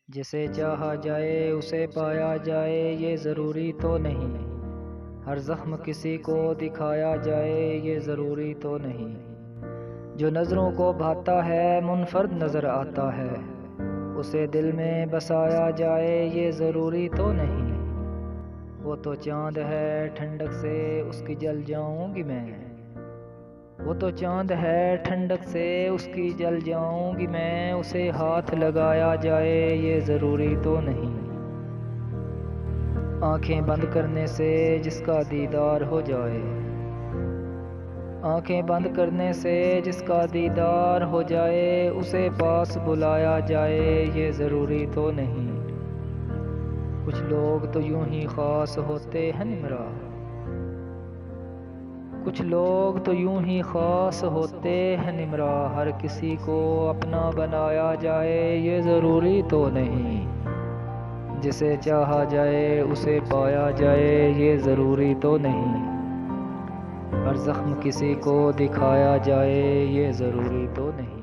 جسے چاہا جائے اسے پایا جائے یہ ضروری تو نہیں، ہر زخم کسی کو دکھایا جائے یہ ضروری تو نہیں، جو نظروں کو بھاتا ہے منفرد نظر آتا ہے، اسے دل میں بسایا جائے یہ ضروری تو نہیں، وہ تو چاند ہے ٹھنڈک سے اس کی جل جاؤں گی میں، وہ تو چاند ہے ٹھنڈک سے اس کی جل جاؤں گی میں، اسے ہاتھ لگایا جائے یہ ضروری تو نہیں، آنکھیں بند کرنے سے جس کا دیدار ہو جائے، آنکھیں بند کرنے سے جس کا دیدار ہو جائے، اسے پاس بلایا جائے یہ ضروری تو نہیں، کچھ لوگ تو یوں ہی خاص ہوتے ہیں نمرا، کچھ لوگ تو یوں ہی خاص ہوتے ہیں نمرا، ہر کسی کو اپنا بنایا جائے یہ ضروری تو نہیں، جسے چاہا جائے اسے پایا جائے یہ ضروری تو نہیں، ہر زخم کسی کو دکھایا جائے یہ ضروری تو نہیں۔